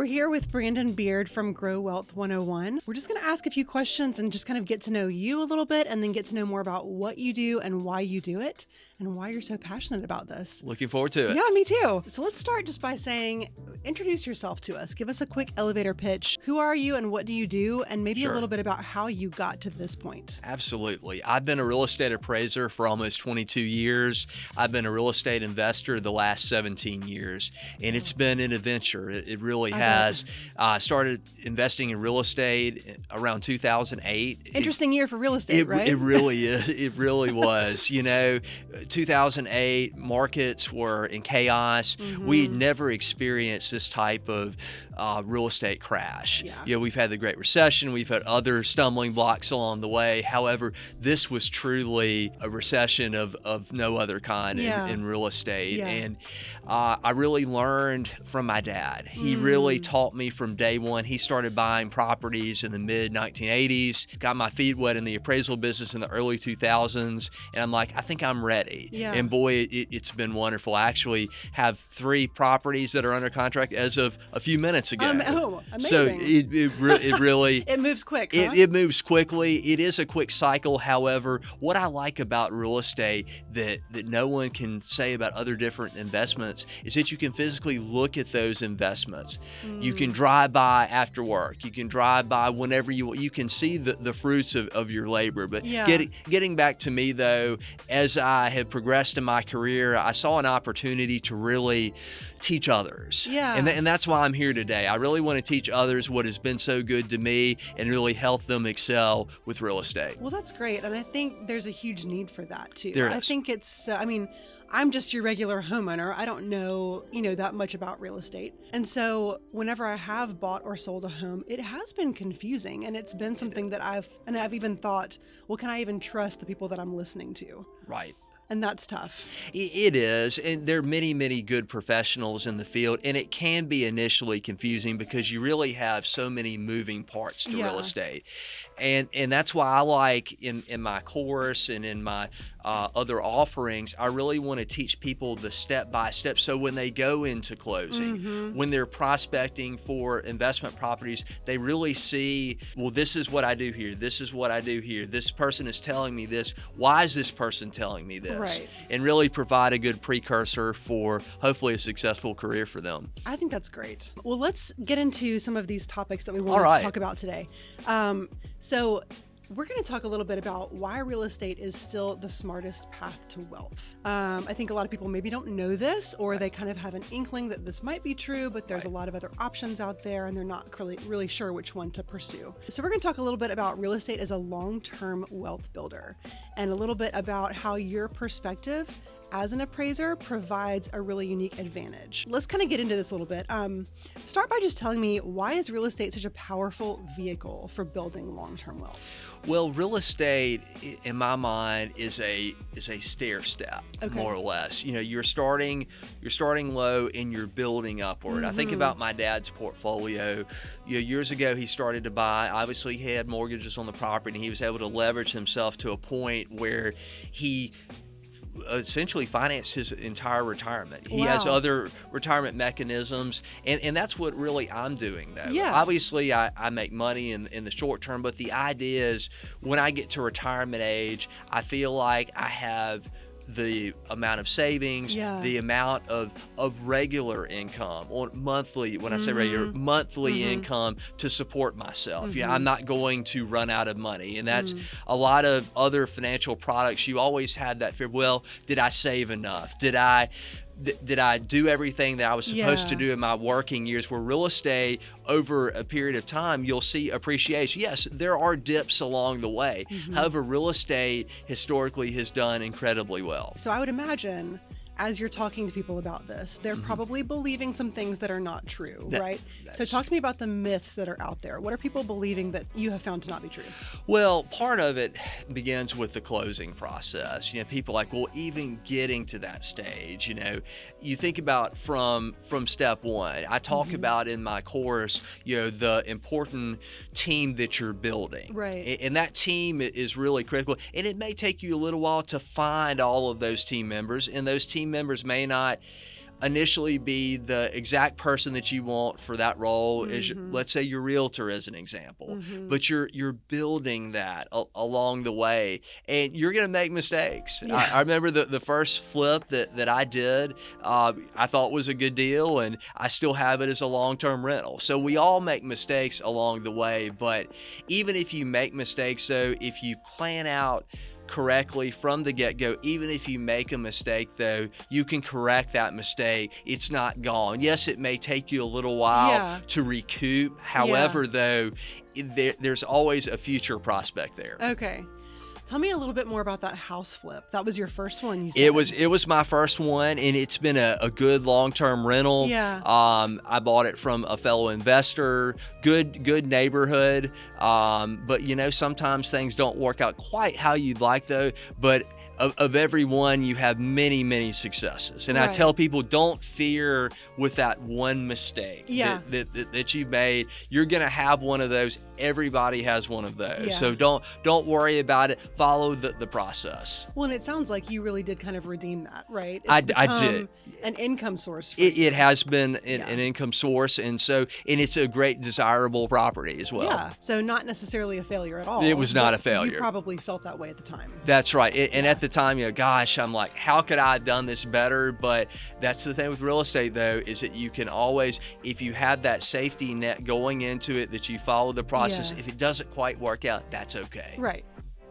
We're here with Brandon Beaird from Grow Wealth 101. We're just going to ask a few questions and just kind of get to know you a little bit and then get to know more about what you do and why you do it and why you're so passionate about this. Looking forward to it. Yeah, me too. So let's start just by saying, introduce yourself to us. Give us a quick elevator pitch. Who are you and what do you do? And maybe a little bit about how you got to this point. Absolutely. I've been a real estate appraiser for almost 22 years. I've been a real estate investor the last 17 years. And it's been an adventure. It really has. I started investing in real estate around 2008. Interesting year for real estate, right? It really is. It really was. 2008, markets were in chaos. Mm-hmm. We had never experienced this type of real estate crash. Yeah. We've had the Great Recession. We've had other stumbling blocks along the way. However, this was truly a recession of no other kind in real estate. Yeah. And I really learned from my dad. He really taught me from day one. He started buying properties in the mid-1980s, got my feet wet in the appraisal business in the early 2000s, and I'm like, I think I'm ready. Yeah. And boy, it's been wonderful. I actually have 3 properties that are under contract as of a few minutes ago. Amazing. So it really it moves quick, huh? It moves quickly. It is a quick cycle. However, what I like about real estate that no one can say about other different investments is that you can physically look at those investments. You can drive by after work. You can drive by whenever you can see the fruits of your labor. But getting back to me though, as I have progressed in my career, I saw an opportunity to really teach others. Yeah. And that's why I'm here today. I really want to teach others what has been so good to me and really help them excel with real estate. Well, that's great. And I think there's a huge need for that too. There is. I think it's, I'm just your regular homeowner. I don't know, that much about real estate. And so whenever I have bought or sold a home, it has been confusing. And it's been something that I've even thought, well, can I even trust the people that I'm listening to? Right. And that's tough. It is. And there are many, many good professionals in the field. And it can be initially confusing because you really have so many moving parts to real estate. And that's why I like in my course and in my other offerings, I really want to teach people the step-by-step. So when they go into closing, when they're prospecting for investment properties, they really see, well, this is what I do here. This is what I do here. This person is telling me this. Why is this person telling me this? Right. And really provide a good precursor for hopefully a successful career for them. I think that's great. Well, let's get into some of these topics that we want to talk about today. So we're going to talk a little bit about why real estate is still the smartest path to wealth. I think a lot of people maybe don't know this, or they kind of have an inkling that this might be true, but there's a lot of other options out there and they're not really sure which one to pursue. So we're going to talk a little bit about real estate as a long-term wealth builder and a little bit about how your perspective as an appraiser provides a really unique advantage. Let's kind of get into this a little bit. Start by just telling me, why is real estate such a powerful vehicle for building long-term wealth? Well, real estate, in my mind, is a stair step, more or less. You're starting low and you're building upward. I think about my dad's portfolio. Years ago, he started to buy. Obviously, he had mortgages on the property, and he was able to leverage himself to a point where he essentially financed his entire retirement. He has other retirement mechanisms, and that's what really I'm doing though. Yeah. Obviously I make money in the short term, but the idea is when I get to retirement age, I feel like I have the amount of savings, the amount of regular income or monthly, when I say regular, monthly income to support myself. I'm not going to run out of money. And that's a lot of other financial products. You always have that fear, well, did I save enough? Did I do everything that I was supposed to do in my working years? Where real estate, over a period of time, you'll see appreciation. Yes, there are dips along the way. However, real estate historically has done incredibly well. So I would imagine, as you're talking to people about this, they're probably believing some things that are not true, right? So talk to me about the myths that are out there. What are people believing that you have found to not be true? Well, part of it begins with the closing process. People like, well, even getting to that stage, you think about from step one. I talk about in my course, the important team that you're building. Right. And that team is really critical. And it may take you a little while to find all of those team members, and those team members may not initially be the exact person that you want for that role. Let's say your realtor as an example, but you're building that along the way, and you're going to make mistakes. I remember the first flip that I did, I thought was a good deal, and I still have it as a long-term rental. So we all make mistakes along the way, but even if you make mistakes, though, if you plan out correctly from the get-go, even if you make a mistake, though, you can correct that mistake. It's not gone. Yes, it may take you a little while to recoup. However, though, there's always a future prospect there. Okay. Tell me a little bit more about that house flip. That was your first one, you said. It was my first one, and it's been a good long-term rental. Yeah. I bought it from a fellow investor. Good neighborhood. But sometimes things don't work out quite how you'd like, though. But of every one, you have many, many successes. And I tell people, don't fear with that one mistake that you made. You're going to have one of those. Everybody has one of those. Yeah. So don't worry about it. Follow the process. Well, and it sounds like you really did kind of redeem that, right? I did. An income source. It has been an income source, and it's a great desirable property as well. Yeah. So not necessarily a failure at all. It was not a failure. You probably felt that way at the time. That's right. And at the time, gosh, I'm like, how could I have done this better? But that's the thing with real estate, though, is that you can always, if you have that safety net going into it, that you follow the process. If it doesn't quite work out, that's okay. Right.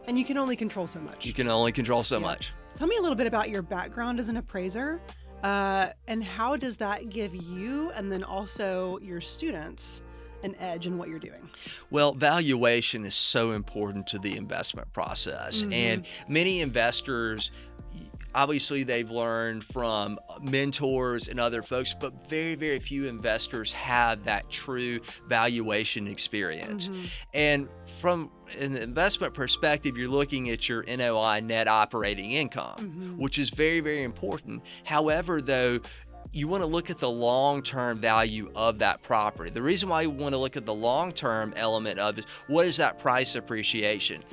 And you can only control so much. You can only control so much. Tell me a little bit about your background as an appraiser, and how does that give you and then also your students an edge in what you're doing? Well, valuation is so important to the investment process. And many investors, obviously they've learned from mentors and other folks, but very, very few investors have that true valuation experience. And from an investment perspective, you're looking at your NOI, net operating income, which is very, very important. However, though, you want to look at the long-term value of that property. The reason why you want to look at the long-term element of it, what is that price appreciation?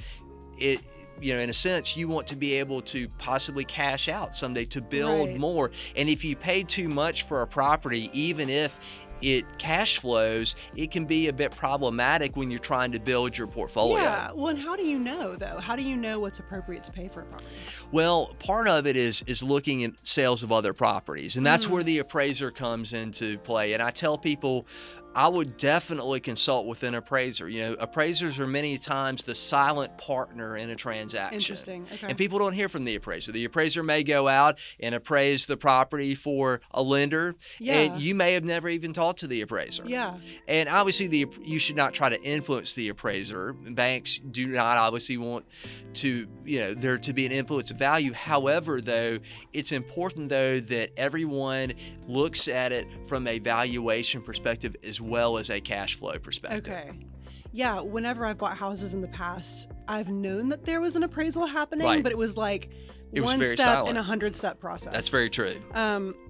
In a sense, you want to be able to possibly cash out someday to build more. And if you pay too much for a property, even if it cash flows, it can be a bit problematic when you're trying to build your portfolio. Yeah. Well, and how do you know, though? How do you know what's appropriate to pay for a property? Well, part of it is looking at sales of other properties, and that's where the appraiser comes into play. And I tell people, I would definitely consult with an appraiser. Appraisers are many times the silent partner in a transaction. Interesting. Okay. And people don't hear from the appraiser. The appraiser may go out and appraise the property for a lender, and you may have never even talked to the appraiser. Yeah. And obviously, you should not try to influence the appraiser. Banks do not obviously want to, there to be an influence of value. However, though, it's important, though, that everyone looks at it from a valuation perspective as well as a cash flow perspective. Okay. Yeah, whenever I've bought houses in the past, I've known that there was an appraisal happening, but it was like one step silent. in a 100-step process. That's very true.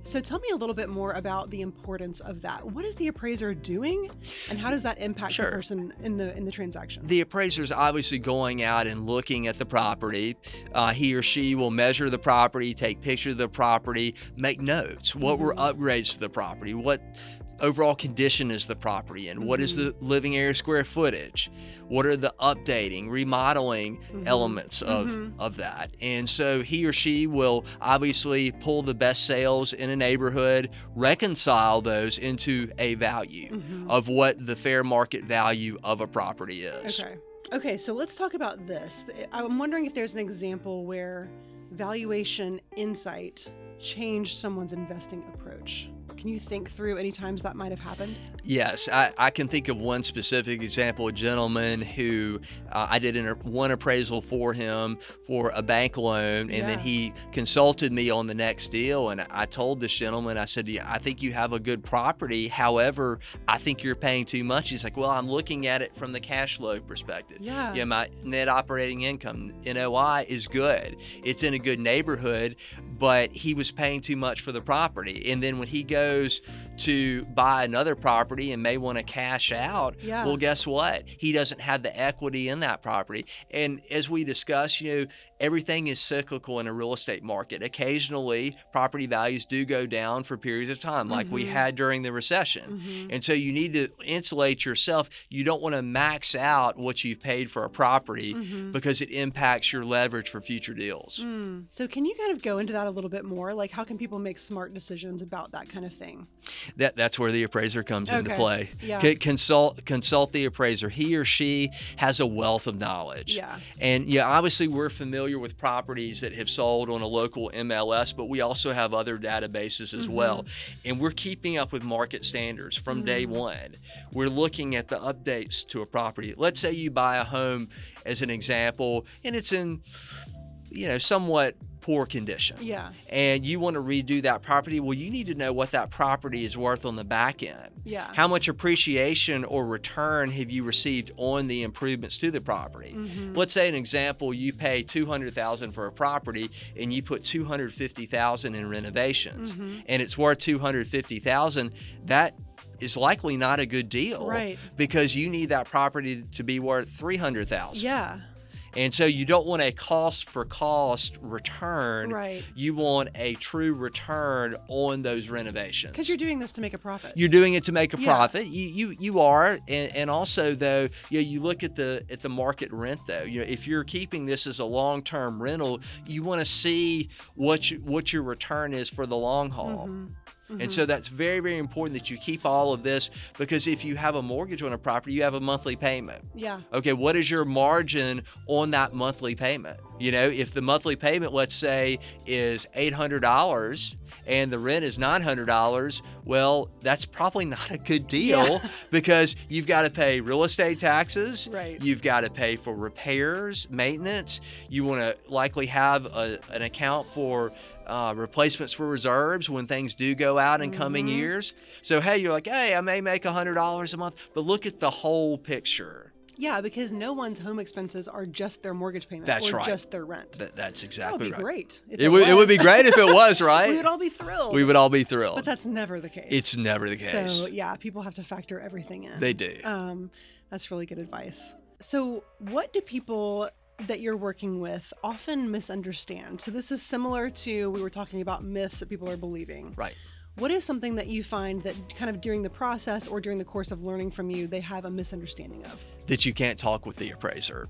So tell me a little bit more about the importance of that. What is the appraiser doing, and how does that impact the person in the transaction? The appraiser is obviously going out and looking at the property. He or she will measure the property, take pictures of the property, make notes. What were upgrades to the property? What overall condition is the property in? What is the living area square footage? What are the updating, remodeling elements of that? And so he or she will obviously pull the best sales in a neighborhood, reconcile those into a value of what the fair market value of a property is. Okay, so let's talk about this. I'm wondering if there's an example where valuation insight changed someone's investing approach. Can you think through any times that might have happened? Yes, I can think of one specific example, a gentleman who I did one appraisal for him for a bank loan, and then he consulted me on the next deal, and I told this gentleman, I said, I think you have a good property, however, I think you're paying too much. He's like, well, I'm looking at it from the cash flow perspective. Yeah, my net operating income, NOI, is good. It's in a good neighborhood, but he was paying too much for the property. And then when he goes to buy another property and may want to cash out, well, guess what? He doesn't have the equity in that property. And as we discussed, everything is cyclical in a real estate market. Occasionally, property values do go down for periods of time, like we had during the recession. And so you need to insulate yourself. You don't want to max out what you've paid for a property because it impacts your leverage for future deals. So can you kind of go into that a little bit more? Like, how can people make smart decisions about that kind of thing? That's where the appraiser comes into play. Yeah. Consult the appraiser. He or she has a wealth of knowledge. Yeah. And obviously we're familiar with properties that have sold on a local MLS, but we also have other databases as well. And we're keeping up with market standards from day one. We're looking at the updates to a property. Let's say you buy a home as an example, and it's in, somewhat poor condition. Yeah. And you want to redo that property. Well, you need to know what that property is worth on the back end. Yeah. How much appreciation or return have you received on the improvements to the property? Let's say an example, you pay $200,000 for a property and you put $250,000 in renovations and it's worth $250,000. That is likely not a good deal, right? Because you need that property to be worth $300,000. Yeah. And so you don't want a cost for cost return. Right. You want a true return on those renovations. Because you're doing this to make a profit. You're doing it to make a profit. You are. And also though, you look at the market rent though. If you're keeping this as a long-term rental, you want to see what your return is for the long haul. And so that's very, very important that you keep all of this, because if you have a mortgage on a property, you have a monthly payment. Yeah. Okay, what is your margin on that monthly payment? If the monthly payment, let's say, is $800 and the rent is $900, well, that's probably not a good deal because you've got to pay real estate taxes. Right. You've got to pay for repairs, maintenance. You want to likely have an account for replacements for reserves when things do go out in coming years. So, hey, you're like, hey, I may make $100 a month, but look at the whole picture. Yeah, because no one's home expenses are just their mortgage payment or just their rent. That's exactly right. That would be great. It would be great if it was, right? We would all be thrilled. We would all be thrilled. But that's never the case. It's never the case. So, yeah, people have to factor everything in. They do. That's really good advice. So what do people that you're working with often misunderstand? So this is similar to, we were talking about myths that people are believing. Right. What is something that you find that kind of during the process or during the course of learning from you, they have a misunderstanding of? That you can't talk with the appraiser.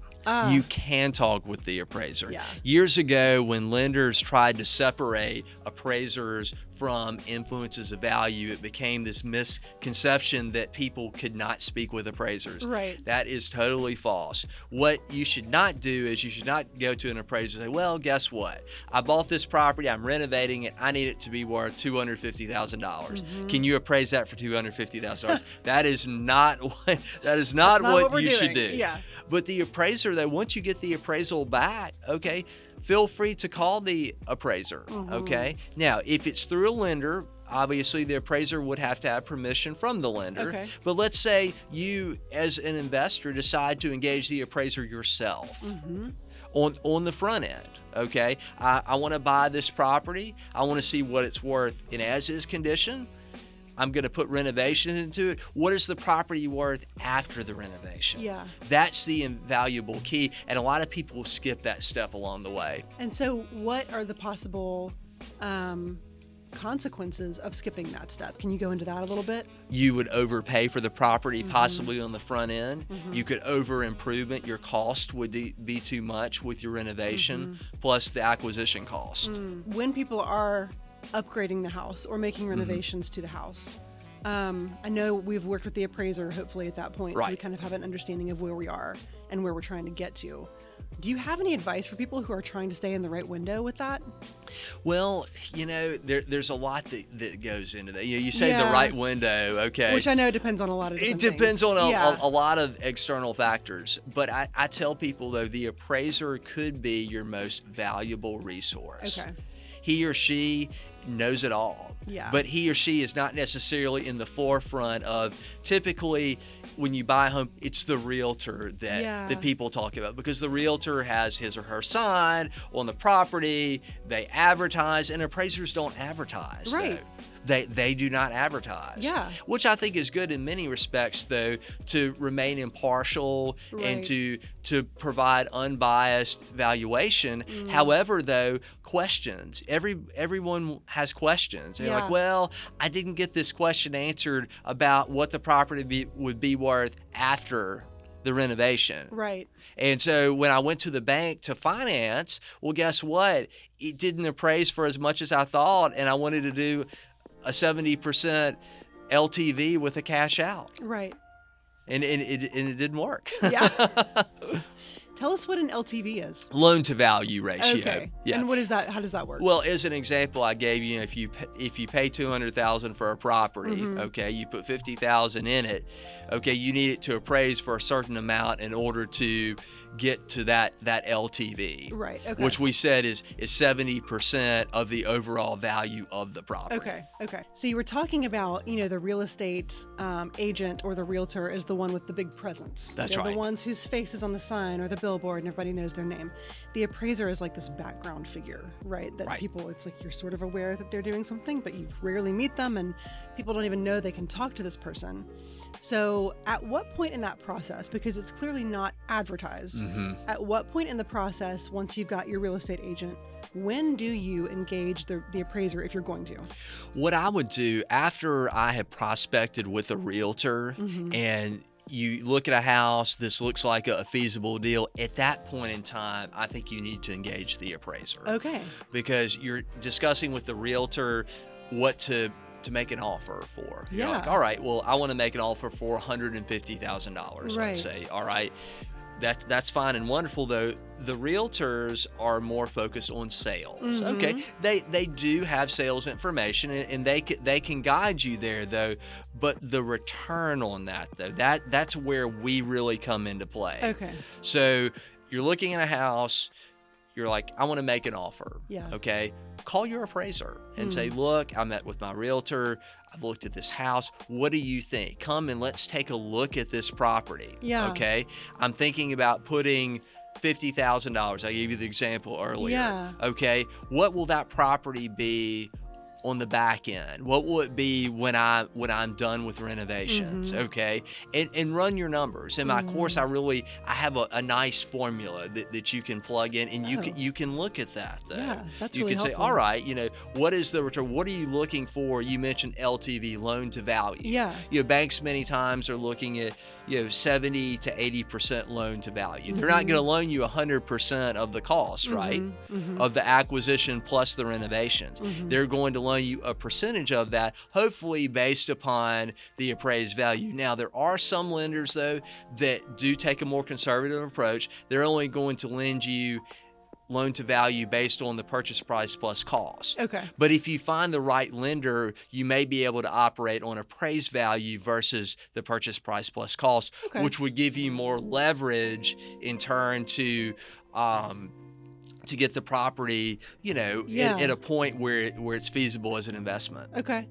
You can talk with the appraiser. Yeah. Years ago, when lenders tried to separate appraisers from influences of value, it became this misconception that people could not speak with appraisers. Right. That is totally false. What you should not do is you should not go to an appraiser and say, well, guess what? I bought this property, I'm renovating it, I need it to be worth $250,000. Can you appraise that for $250,000? That is not what you should do. Yeah. But the appraiser, though, once you get the appraisal back, okay, feel free to call the appraiser, okay? Now, if it's through a lender, obviously the appraiser would have to have permission from the lender. Okay. But let's say you, as an investor, decide to engage the appraiser yourself. On the front end, okay? I want to buy this property. I want to see what it's worth in as-is condition. I'm going to put renovations into it. What is the property worth after the renovation? Yeah. That's the invaluable key, and a lot of people skip that step along the way. And so what are the possible consequences of skipping that step? Can you go into that a little bit? You would overpay for the property, possibly on the front end. You could over improvement. Your cost would be too much with your renovation, plus the acquisition cost. When people are upgrading the house or making renovations to the house, I know we've worked with the appraiser hopefully at that point, right. So we kind of have an understanding of where we are and where we're trying to get to. Do you have any advice for people who are trying to stay in the right window with that? Well, there's a lot that goes into that. You say the right window, okay. Which I know depends on a lot of different things. It depends on a lot of external factors. But I tell people, though, the appraiser could be your most valuable resource. Okay. He or she knows it all. Yeah. But he or she is not necessarily in the forefront of, typically when you buy a home, it's the realtor that people talk about, because the realtor has his or her sign on the property, they advertise, and appraisers don't advertise. Right. They do not advertise. Yeah. Which I think is good in many respects, though, to remain impartial and to provide unbiased valuation. However, though, questions. Everyone has questions. They're like, well, I didn't get this question answered about what the property would be worth after the renovation. Right. And so when I went to the bank to finance, well, guess what? It didn't appraise for as much as I thought, and I wanted to do a 70% LTV with a cash out. Right. And it didn't work. Yeah. Tell us what an LTV is. Loan to value ratio. Okay. Yeah. And what is that? How does that work? Well, as an example, I gave you, if you pay $200,000 for a property, okay, you put $50,000 in it, okay, you need it to appraise for a certain amount in order to get to that LTV. Right. Okay. Which we said is 70% of the overall value of the property. Okay. So you were talking about, the real estate agent or the realtor is the one with the big presence. That's They're right. the ones whose face is on the sign or the billboard and everybody knows their name. The appraiser is like this background figure, right? That people, it's like you're sort of aware that they're doing something, but you rarely meet them and people don't even know they can talk to this person. So at what point in that process, because it's clearly not advertised, at what point in the process, once you've got your real estate agent, when do you engage the appraiser if you're going to? What I would do after I have prospected with a realtor and you look at a house, this looks like a feasible deal, at that point in time, I think you need to engage the appraiser. Okay. Because you're discussing with the realtor what to make an offer for. You're like, all right, well, I want to make an offer for $150,000, let's say. All right. That's fine and wonderful, though. The realtors are more focused on sales. Okay, they do have sales information, and they can guide you there, though. But the return on that, though, that's where we really come into play. Okay. So you're looking at a house. You're like, I want to make an offer. Yeah. Okay. Call your appraiser and say, look, I met with my realtor. I've looked at this house. What do you think? Come and let's take a look at this property. Yeah. Okay. I'm thinking about putting $50,000. I gave you the example earlier. Yeah. Okay. What will that property be on the back end? What will it be when I'm done with renovations? Okay. And run your numbers. In my course, I have a nice formula that you can plug in, and you can look at that, though. Yeah, that's you really can helpful. say, all right, what is the return? What are you looking for? You mentioned LTV, loan to value. Yeah. Banks many times are looking at 70 to 80% loan to value. They're not going to loan you 100% of the cost, right? Of the acquisition plus the renovations. They're going to loan you a percentage of that, hopefully based upon the appraised value. Now, there are some lenders, though, that do take a more conservative approach. They're only going to lend you loan to value based on the purchase price plus cost. Okay. But if you find the right lender, you may be able to operate on appraised value versus the purchase price plus cost, which would give you more leverage in turn to get the property, at a point where it's feasible as an investment. Okay.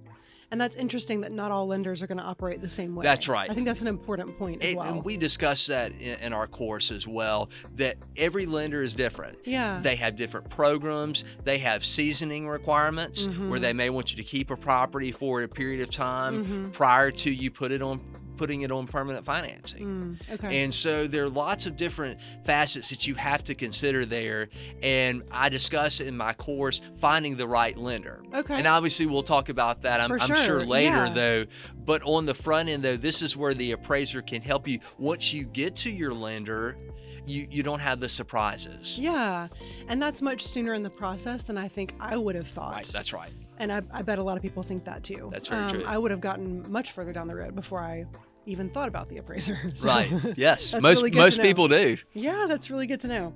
And that's interesting that not all lenders are going to operate the same way. That's right. I think that's an important point as well. And we discuss that in our course as well, that every lender is different. Yeah. They have different programs. They have seasoning requirements where they may want you to keep a property for a period of time prior to you putting it on permanent financing. Okay. And so there are lots of different facets that you have to consider there. And I discuss in my course finding the right lender. Okay. And obviously we'll talk about that, I'm sure later, though. But on the front end, though, this is where the appraiser can help you. Once you get to your lender, you don't have the surprises. Yeah. And that's much sooner in the process than I think I would have thought. Right, that's right. And I bet a lot of people think that too. That's very true. I would have gotten much further down the road before I even thought about the appraiser. So right. Yes. most people do. Yeah, that's really good to know.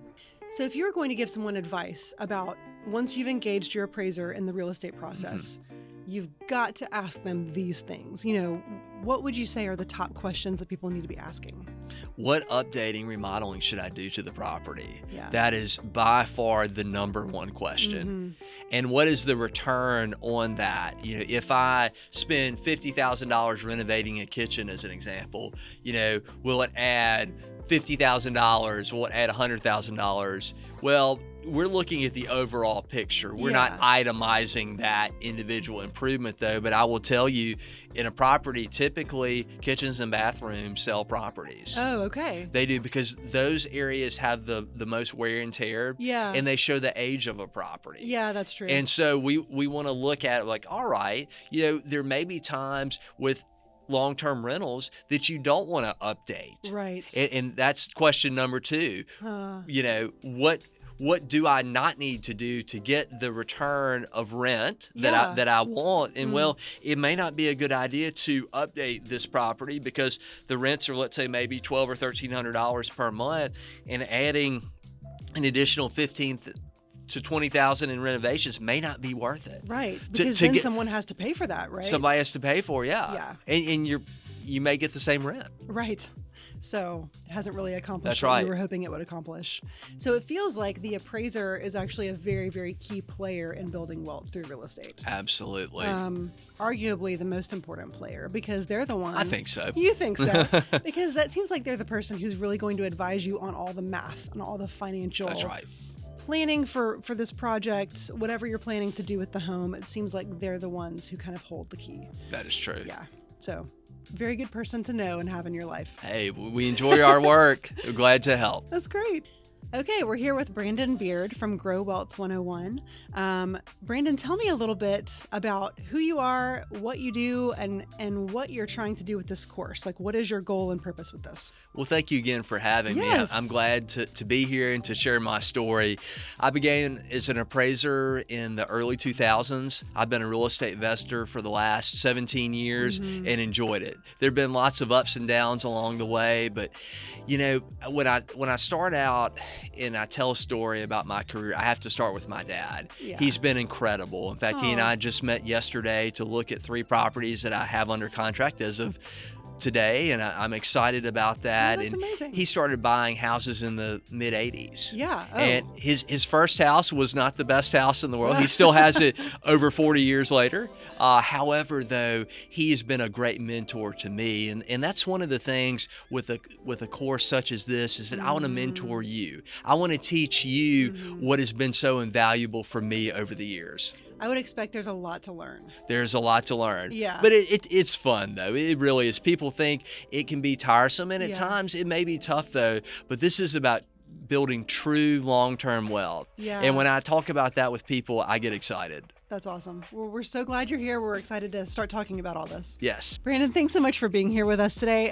So if you were going to give someone advice about once you've engaged your appraiser in the real estate process, you've got to ask them these things. What would you say are the top questions that people need to be asking? What updating, remodeling should I do to the property? Yeah. That is by far the number one question. And what is the return on that? If I spend $50,000 renovating a kitchen, as an example, will it add $50,000? Will it add $100,000? Well, we're looking at the overall picture. We're not itemizing that individual improvement, though. But I will tell you, in a property, typically kitchens and bathrooms sell properties. Oh, okay. They do, because those areas have the most wear and tear. Yeah. And they show the age of a property. Yeah, that's true. And so we want to look at it like, all right, there may be times with long-term rentals that you don't want to update. Right. And that's question number 2. What do I not need to do to get the return of rent that I want? And well, it may not be a good idea to update this property because the rents are, let's say, maybe $1,200 or $1,300 per month, and adding an additional $15,000 to $20,000 in renovations may not be worth it. Right, because then someone has to pay for that, right? Somebody has to pay for it, Yeah. And you may get the same rent. Right. So it hasn't really accomplished That's what right. you were hoping it would accomplish. So it feels like the appraiser is actually a very, very key player in building wealth through real estate. Absolutely. Arguably the most important player, because they're the one. I think so. You think so? Because that seems like they're the person who's really going to advise you on all the math and all the financial. That's right. Planning for this project, whatever you're planning to do with the home, it seems like they're the ones who kind of hold the key. That is true. Yeah. So, very good person to know and have in your life. Hey, we enjoy our work. We're glad to help. That's great. Okay, we're here with Brandon Beaird from Grow Wealth 101. Brandon, tell me a little bit about who you are, what you do, and what you're trying to do with this course. Like, what is your goal and purpose with this? Well, thank you again for having me. I'm glad to be here and to share my story. I began as an appraiser in the early 2000s. I've been a real estate investor for the last 17 years and enjoyed it. There have been lots of ups and downs along the way, but when I start out and I tell a story about my career, I have to start with my dad. Yeah. He's been incredible. In fact, he and I just met yesterday to look at 3 properties that I have under contract as of today, and I'm excited about that. Oh, that's and amazing. He started buying houses in the mid 80s. Yeah. Oh. And his first house was not the best house in the world. He still has it over 40 years later. However, though, he has been a great mentor to me, and that's one of the things with a course such as this, is that I want to mentor you. I want to teach you what has been so invaluable for me over the years. I would expect there's a lot to learn. There's a lot to learn. Yeah. But it's fun, though. It really is. People think it can be tiresome, and at times it may be tough, though. But this is about building true long-term wealth. Yeah. And when I talk about that with people, I get excited. That's awesome. Well, we're so glad you're here. We're excited to start talking about all this. Yes. Brandon, thanks so much for being here with us today.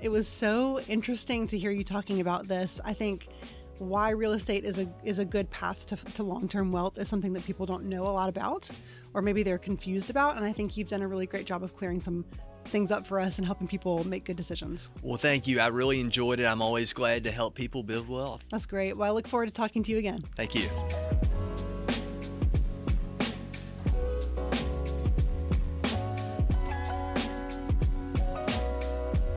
It was so interesting to hear you talking about this. I think why real estate is a good path to long-term wealth is something that people don't know a lot about, or maybe they're confused about. And I think you've done a really great job of clearing some things up for us and helping people make good decisions. Well, thank you. I really enjoyed it. I'm always glad to help people build wealth. That's great. Well, I look forward to talking to you again. Thank you.